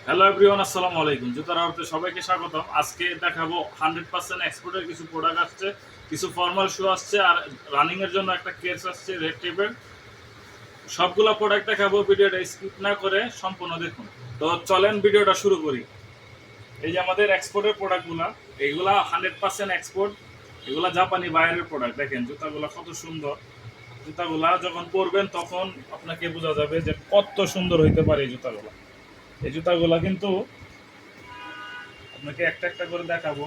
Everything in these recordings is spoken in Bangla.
হ্যালো এভরিওয়ান, আসসালামু আলাইকুম। জুতার আড়তে সবাইকে স্বাগতম। আজকে দেখাবো 100% এক্সপোর্টের কিছু প্রোডাক্ট আসছে, কিছু ফর্মাল শু আসছে, আর রানিং এর জন্য একটা কেস আসছে রেড টেপের। সবগুলো প্রোডাক্ট দেখাবো, ভিডিওটা স্কিপ না করে সম্পূর্ণ দেখুন। তো চলেন ভিডিওটা শুরু করি। এই যে আমাদের এক্সপোর্টের প্রোডাক্টগুলো, এইগুলা 100% এক্সপোর্ট। এগুলা জাপানি বাইরের প্রোডাক্ট। দেখেন জুতাগুলো কত সুন্দর। জুতাগুলা যখন পরবেন তখন আপনাকে বোঝা যাবে যে কত সুন্দর হইতে পারে এই জুতাগুলো। এই জুতাগুলা কিন্তু আপনাকে একটা একটা করে দেখাবো।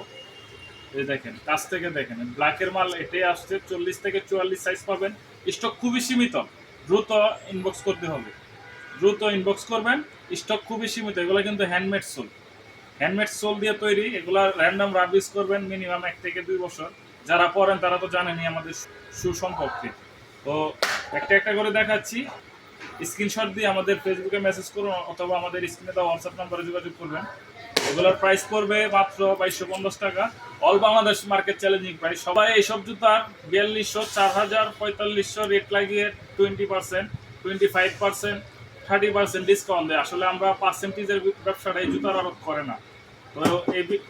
এই দেখেন, কাছ থেকে দেখেন, ব্ল্যাকের মাল এটাই আসছে। 40 থেকে 44 সাইজ পাবেন। স্টক খুবই সীমিত, দ্রুত ইনবক্স করতে হবে, দ্রুত ইনবক্স করবেন। স্টক খুবই সীমিত। এগুলো কিন্তু হ্যান্ডমেড সোল, হ্যান্ডমেড সোল দিয়ে তৈরি। এগুলা র্যান্ডম রাবিস করবেন মিনিমাম 1 থেকে 2 বছর। যারা পড়েন তারা তো জানেনই আমাদের শু সম্পর্কে। তো একটা একটা করে দেখাচ্ছি। স্ক্রিনশট দিয়ে আমাদের ফেসবুকে মেসেজ করুন অথবা আমাদের স্ক্রিনে দেওয়া হোয়াটসঅ্যাপ নম্বরে যোগাযোগ করবেন। এগুলোর প্রাইস পড়বে মাত্র 2250 টাকা। All Bangladesh market challenging price. সবাই এইসব জুতার 4200, 4000, 4500 রেট লাগিয়ে 20%, 25%, 30% ডিসকাউন্ট দেয়। আসলে আমরা পার্সেন্টেজের ব্যবসাটা এই জুতার আরোপ করে না। তো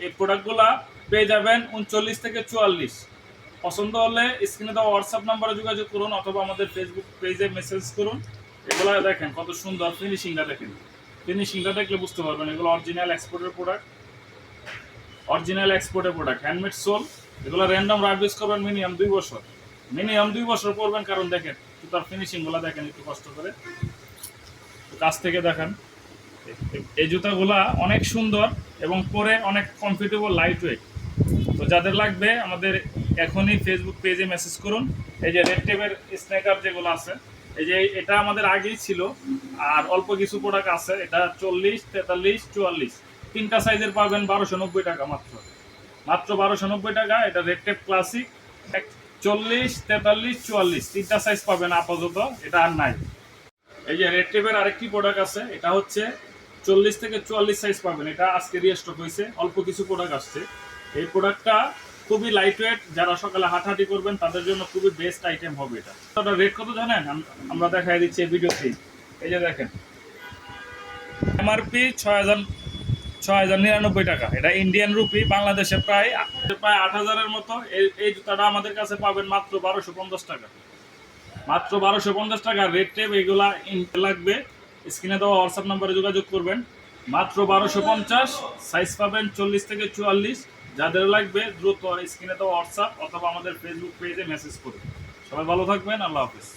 এই প্রোডাক্টগুলো পেয়ে যাবেন 39 থেকে 44। পছন্দ হলে স্ক্রিনে দেওয়া হোয়াটসঅ্যাপ নাম্বারে যোগাযোগ করুন অথবা আমাদের ফেসবুক পেজে মেসেজ করুন। এগুলো দেখেন কত সুন্দর ফিনিশিংটা, দেখেন ফিনিশিংটা দেখলে বুঝতে পারবেন এগুলো অরিজিনাল এক্সপোর্টের প্রোডাক্ট। অরিজিনাল এক্সপোর্টের প্রোডাক্ট, হ্যান্ডমেড সোল। এগুলো র্যান্ডম রাবিস করবেন মিনিমাম 2 বছর, মিনিমাম 2 বছর পরবেন। কারণ দেখেন তার ফিনিশিংগুলো দেখেন একটু কষ্ট করে, কাছ থেকে দেখেন। এই জুতাগুলা অনেক সুন্দর এবং পরে অনেক কমফোর্টেবল, লাইট ওয়েট। তো যাদের লাগবে আমাদের এখনই ফেসবুক পেজে মেসেজ করুন। এই যে রেড টেপের স্নেকার যেগুলো আছে, এই যে এটা আমাদের আগেই ছিল, আর অল্প কিছু প্রোডাক্ট আছে। এটা 40, 43, 44 তিনটা সাইজের পাবেন 1290 টাকা মাত্র, মাত্র 1290 টাকা। এটা রেড টেপ ক্লাসিক 40, 43, 44 তিনটা সাইজ পাবেন আপাতত, এটা আর নাই। এই যে রেড টেপের আরেকটি প্রোডাক্ট আছে, এটা হচ্ছে 40 থেকে 44 সাইজ পাবেন। এটা আজকে রিস্টক হয়েছে, অল্প কিছু প্রোডাক্ট আসছে। এই প্রোডাক্টটা খুবই লাইট ওয়েট, যারা সকালে হাঁটাহাঁটি করবেন তাদের জন্য খুবই বেস্ট আইটেম হবে এটা। এটা রেট কত জানেন? আমরা দেখাই দিচ্ছি এই ভিডিওতে। এই যে দেখেন, এমআরপি 6099 টাকা। এটা ইন্ডিয়ান রুপি, বাংলাদেশে প্রায় 8000-এর মতো। এই জুতাটা আমাদের কাছে পাবেন মাত্র 1250 টাকা, মাত্র 1250 টাকা। রেড টেপ এগুলা লাগবে স্ক্রিনে দেওয়া হোয়াটসঅ্যাপ নাম্বারে যোগাযোগ করবেন। মাত্র 1250, সাইজ পাবেন 40 থেকে 44। যাদের লাগবে দ্রুত স্ক্রিনে দেওয়া হোয়াটসঅ্যাপ অথবা আমাদের ফেসবুক পেজে মেসেজ করুন। সবাই ভালো থাকবেন, আল্লাহ হাফেজ।